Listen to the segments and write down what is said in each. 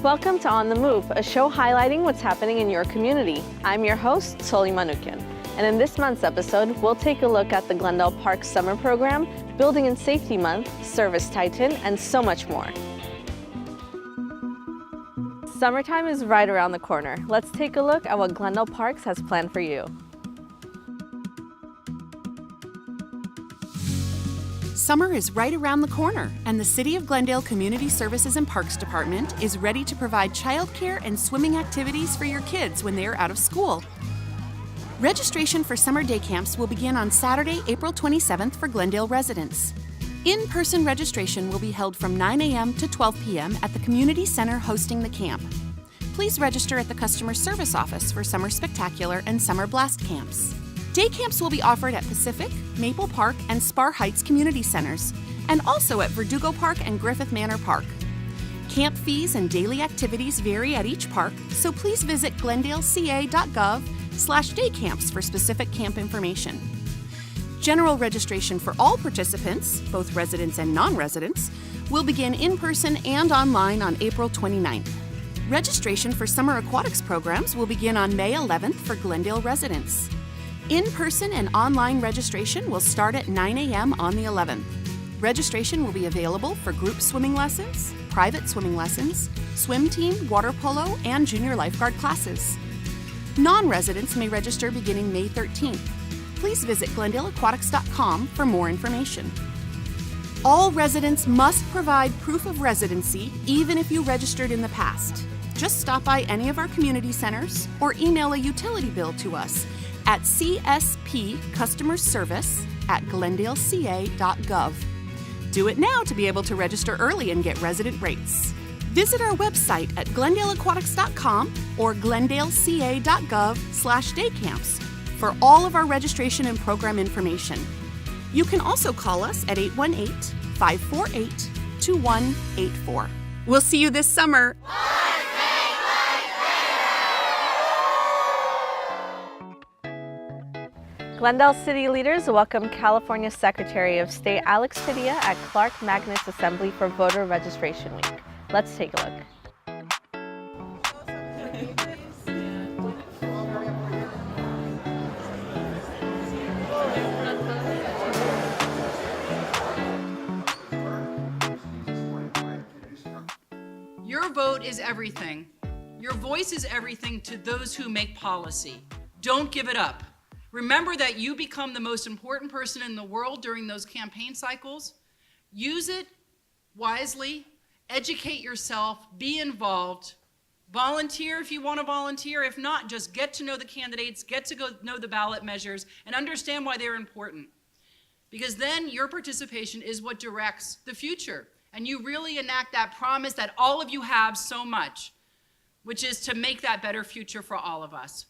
Welcome to On the Move, a show highlighting what's happening in your community. I'm your host, Soli Manukian, and in this month's episode, we'll take a look at the Glendale Park Summer Program, Building and Safety Month, ServiceTitan, and so much more. Summertime is right around the corner. Let's take a look at what Glendale Parks has planned for you. Summer is right around the corner, and the City of Glendale Community Services and Parks Department is ready to provide childcare and swimming activities for your kids when they are out of school. Registration for summer day camps will begin on Saturday, April 27th for Glendale residents. In-person registration will be held from 9 a.m. to 12 p.m. at the community center hosting the camp. Please register at the customer service office for Summer Spectacular and Summer Blast camps. Day camps will be offered at Pacific, Maple Park, and Spar Heights community centers, and also at Verdugo Park and Griffith Manor Park. Camp fees and daily activities vary at each park, so please visit glendaleca.gov/daycamps for specific camp information. General registration for all participants, both residents and non-residents, will begin in person and online on April 29th. Registration for summer aquatics programs will begin on May 11th for Glendale residents. In-person and online registration will start at 9 a.m. on the 11th. Registration will be available for group swimming lessons, private swimming lessons, swim team, water polo, and junior lifeguard classes. Non-residents may register beginning May 13th. Please visit glendaleaquatics.com for more information. All residents must provide proof of residency even if you registered in the past. Just stop by any of our community centers or email a utility bill to us at csp customerservice@glendaleca.gov. Do it now to be able to register early and get resident rates. Visit our website at glendaleaquatics.com or glendaleca.gov/daycamps for all of our registration and program information. You can also call us at 818-548-2184. We'll see you this summer. Glendale City leaders welcome California Secretary of State Alex Padilla at Clark Magnus Assembly for Voter Registration Week. Let's take a look. Your vote is everything. Your voice is everything to those who make policy. Don't give it up. Remember that you become the most important person in the world during those campaign cycles. Use it wisely, educate yourself, be involved, volunteer if you want to volunteer. If not, just get to know the candidates, get to know the ballot measures, and understand why they're important. Because then your participation is what directs the future. And you really enact that promise that all of you have so much, which is to make that better future for all of us.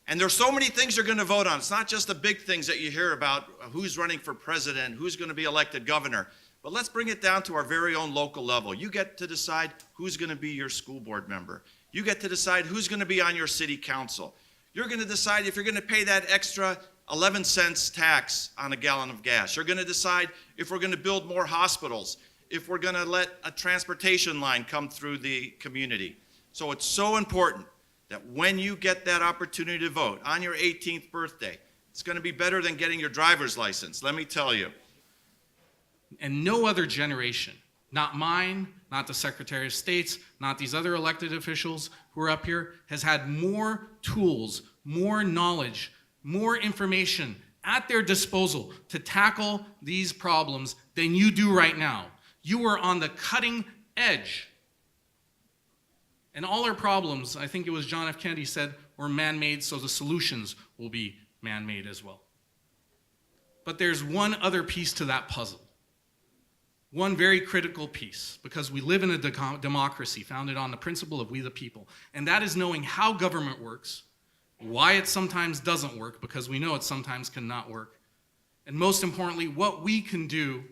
And there's so many things you're going to vote on. It's not just the big things that you hear about, who's running for president, who's going to be elected governor. But let's bring it down to our very own local level. You get to decide who's going to be your school board member. You get to decide who's going to be on your city council. You're going to decide if you're going to pay that extra 11 cents tax on a gallon of gas. You're going to decide if we're going to build more hospitals, if we're going to let a transportation line come through the community. So it's so important that when you get that opportunity to vote on your 18th birthday, it's going to be better than getting your driver's license, let me tell you. And no other generation, not mine, not the Secretary of State's, not these other elected officials who are up here, has had more tools, more knowledge, more information at their disposal to tackle these problems than you do right now. You are on the cutting edge. And all our problems, I think it was John F. Kennedy said, were man-made, so the solutions will be man-made as well. But there's one other piece to that puzzle. One very critical piece, because we live in a democracy founded on the principle of we the people. And that is knowing how government works, why it sometimes doesn't work, because we know it sometimes cannot work. And most importantly, what we can do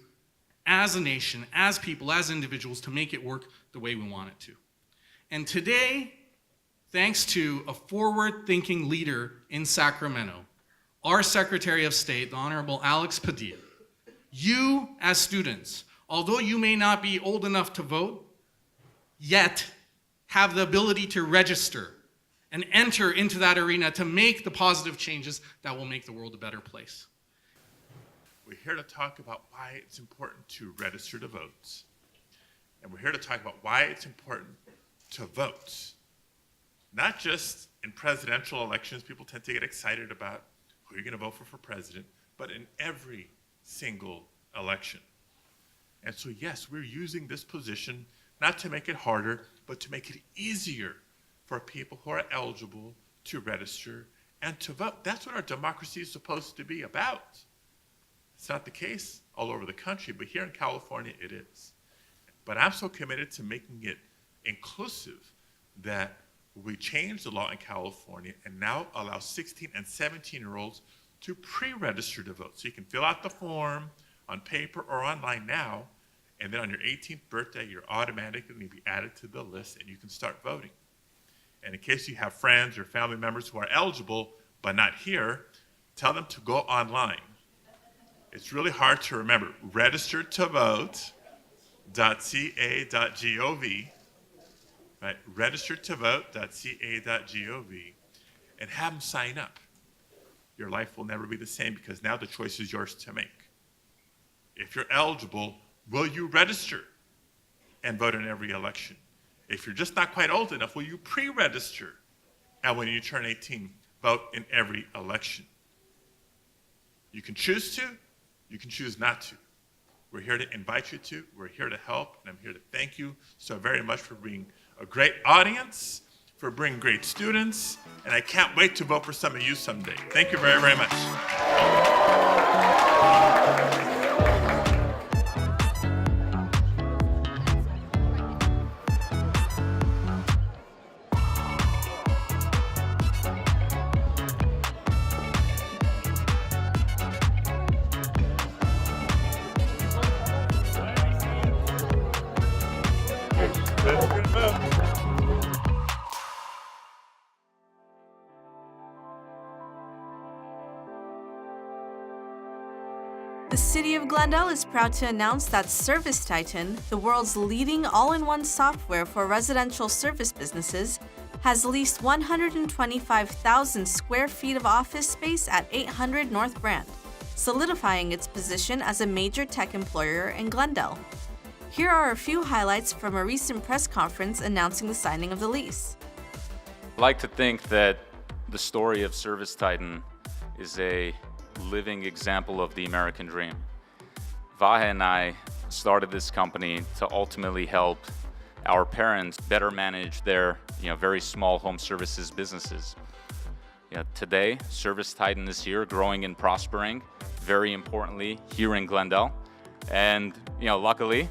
as a nation, as people, as individuals, to make it work the way we want it to. And today, thanks to a forward-thinking leader in Sacramento, our Secretary of State, the Honorable Alex Padilla, you as students, although you may not be old enough to vote yet, have the ability to register and enter into that arena to make the positive changes that will make the world a better place. We're here to talk about why it's important to register to vote. And we're here to talk about why it's important to vote. Not just in presidential elections, people tend to get excited about who you're going to vote for president, but in every single election. And so, yes, we're using this position not to make it harder, but to make it easier for people who are eligible to register and to vote. That's what our democracy is supposed to be about. It's not the case all over the country, but here in California it is. But I'm so committed to making it inclusive that we change the law in California and now allow 16 and 17-year-olds to pre-register to vote. So you can fill out the form on paper or online now, and then on your 18th birthday, you're automatically going to be added to the list and you can start voting. And in case you have friends or family members who are eligible but not here, tell them to go online. It's really hard to remember. Register to vote.ca.gov, right? Register to vote.ca.gov, and have them sign up. Your life will never be the same because now the choice is yours to make. If you're eligible, will you register and vote in every election? If you're just not quite old enough, will you pre-register? And when you turn 18, vote in every election. You can choose to, you can choose not to. We're here to invite you to, we're here to help, and I'm here to thank you so very much for being a great audience, for bringing great students, and I can't wait to vote for some of you someday. Thank you very, very much. The City of Glendale is proud to announce that ServiceTitan, the world's leading all-in-one software for residential service businesses, has leased 125,000 square feet of office space at 800 North Brand, solidifying its position as a major tech employer in Glendale. Here are a few highlights from a recent press conference announcing the signing of the lease. I like to think that the story of ServiceTitan is a living example of the American dream. Vahe and I started this company to ultimately help our parents better manage their very small home services businesses. Today, ServiceTitan is here, growing and prospering, very importantly, here in Glendale. And luckily,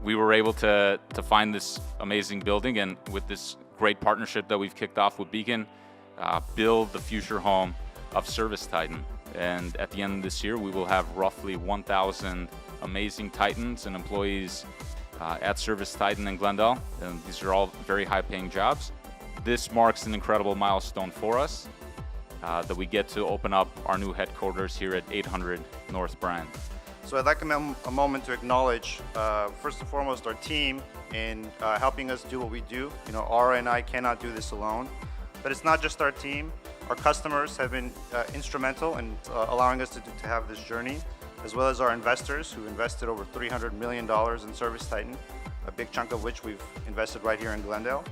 we were able to find this amazing building, and with this great partnership that we've kicked off with Beacon, build the future home of ServiceTitan. And at the end of this year, we will have roughly 1,000 amazing Titans and employees at ServiceTitan in Glendale. And these are all very high-paying jobs. This marks an incredible milestone for us that we get to open up our new headquarters here at 800 North Brand. So I'd like a moment to acknowledge, first and foremost, our team in helping us do what we do. Aura and I cannot do this alone. But it's not just our team. Our customers have been instrumental in allowing us to have this journey, as well as our investors who invested over $300 million in ServiceTitan, a big chunk of which we've invested right here in Glendale.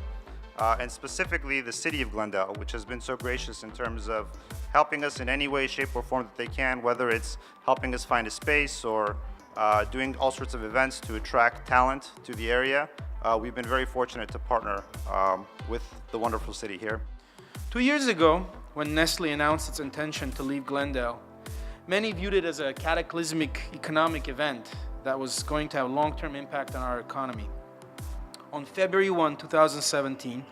And specifically the City of Glendale, which has been so gracious in terms of helping us in any way, shape, or form that they can, whether it's helping us find a space or doing all sorts of events to attract talent to the area. We've been very fortunate to partner with the wonderful city here. 2 years ago, when Nestle announced its intention to leave Glendale, many viewed it as a cataclysmic economic event that was going to have a long-term impact on our economy. On February 1, 2017,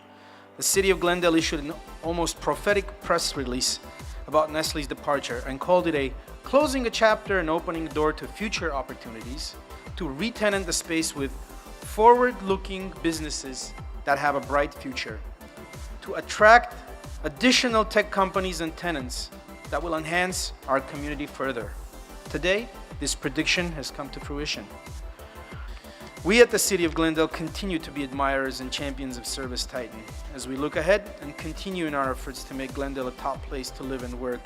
the City of Glendale issued an almost prophetic press release about Nestle's departure and called it a closing a chapter and opening a door to future opportunities to re-tenant the space with forward-looking businesses that have a bright future, to attract additional tech companies and tenants that will enhance our community further. Today, this prediction has come to fruition. We at the City of Glendale continue to be admirers and champions of ServiceTitan. As we look ahead and continue in our efforts to make Glendale a top place to live and work,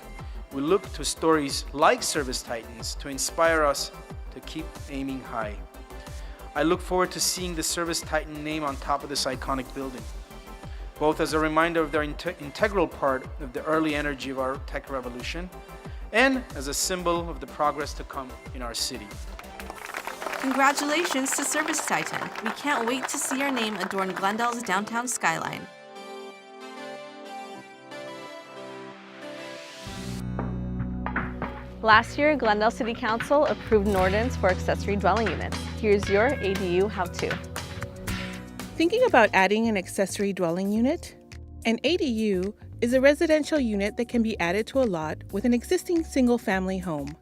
we look to stories like ServiceTitan's to inspire us to keep aiming high. I look forward to seeing the ServiceTitan name on top of this iconic building, both as a reminder of their integral part of the early energy of our tech revolution and as a symbol of the progress to come in our city. Congratulations to ServiceTitan. We can't wait to see your name adorn Glendale's downtown skyline. Last year, Glendale City Council approved an ordinance for accessory dwelling units. Here's your ADU how-to. Thinking about adding an accessory dwelling unit? An ADU is a residential unit that can be added to a lot with an existing single-family home.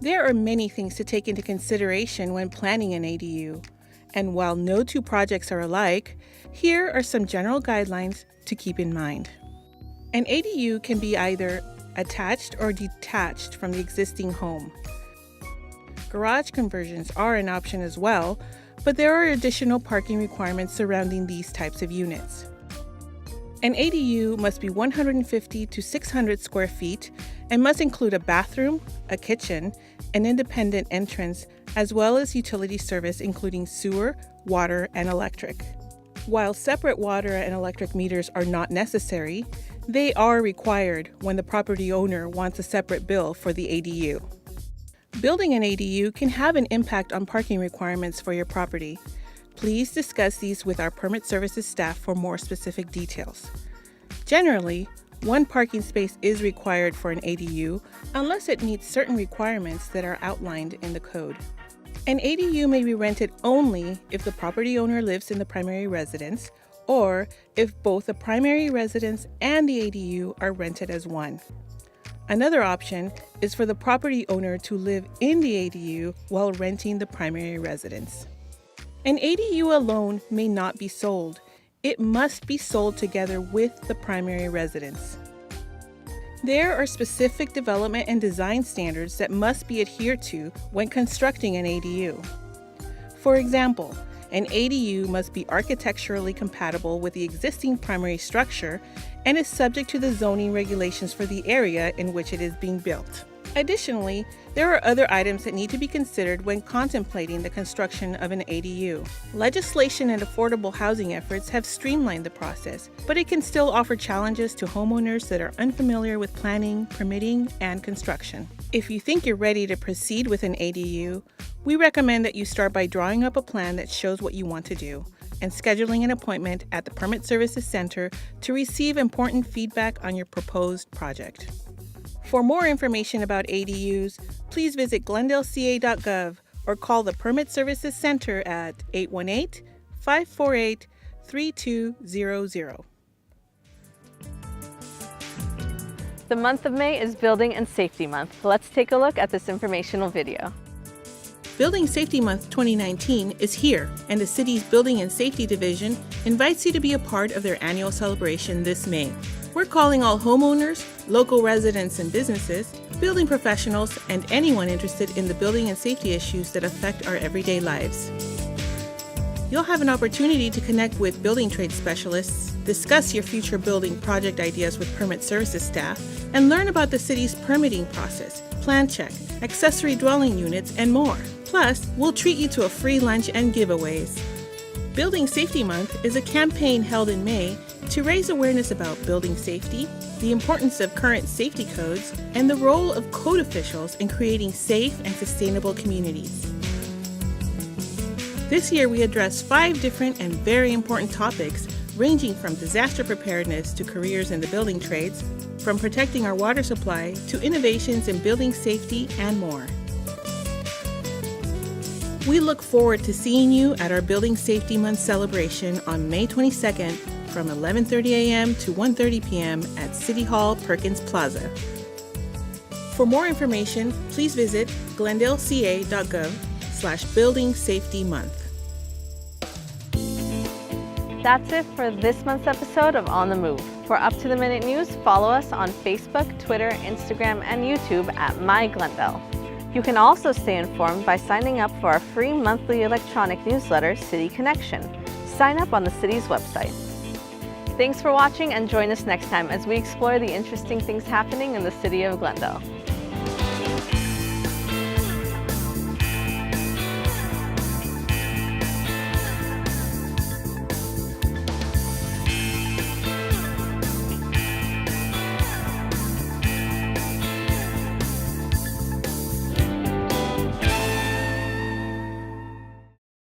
There are many things to take into consideration when planning an ADU, and while no two projects are alike, here are some general guidelines to keep in mind. An ADU can be either attached or detached from the existing home. Garage conversions are an option as well, but there are additional parking requirements surrounding these types of units. An ADU must be 150 to 600 square feet and must include a bathroom, a kitchen, an independent entrance, as well as utility service including sewer, water, and electric. While separate water and electric meters are not necessary, they are required when the property owner wants a separate bill for the ADU. Building an ADU can have an impact on parking requirements for your property. Please discuss these with our permit services staff for more specific details. Generally, one parking space is required for an ADU unless it meets certain requirements that are outlined in the code. An ADU may be rented only if the property owner lives in the primary residence or if both the primary residence and the ADU are rented as one. Another option is for the property owner to live in the ADU while renting the primary residence. An ADU alone may not be sold. It must be sold together with the primary residence. There are specific development and design standards that must be adhered to when constructing an ADU. For example, an ADU must be architecturally compatible with the existing primary structure and is subject to the zoning regulations for the area in which it is being built. Additionally, there are other items that need to be considered when contemplating the construction of an ADU. Legislation and affordable housing efforts have streamlined the process, but it can still offer challenges to homeowners that are unfamiliar with planning, permitting, and construction. If you think you're ready to proceed with an ADU, we recommend that you start by drawing up a plan that shows what you want to do and scheduling an appointment at the Permit Services Center to receive important feedback on your proposed project. For more information about ADUs, please visit glendaleca.gov or call the Permit Services Center at 818-548-3200. The month of May is Building and Safety Month. Let's take a look at this informational video. Building Safety Month 2019 is here, and the city's Building and Safety Division invites you to be a part of their annual celebration this May. We're calling all homeowners, local residents and businesses, building professionals, and anyone interested in the building and safety issues that affect our everyday lives. You'll have an opportunity to connect with building trade specialists, discuss your future building project ideas with permit services staff, and learn about the city's permitting process, plan check, accessory dwelling units, and more. Plus, we'll treat you to a free lunch and giveaways. Building Safety Month is a campaign held in May to raise awareness about building safety, the importance of current safety codes, and the role of code officials in creating safe and sustainable communities. This year we address 5 different and very important topics ranging from disaster preparedness to careers in the building trades, from protecting our water supply to innovations in building safety and more. We look forward to seeing you at our Building Safety Month celebration on May 22nd from 11:30 a.m. to 1:30 p.m. at City Hall Perkins Plaza. For more information, please visit glendaleca.gov/Building Safety Month. That's it for this month's episode of On the Move. For up-to-the-minute news, follow us on Facebook, Twitter, Instagram, and YouTube at MyGlendale. You can also stay informed by signing up for our free monthly electronic newsletter, City Connection. Sign up on the city's website. Thanks for watching and join us next time as we explore the interesting things happening in the city of Glendale.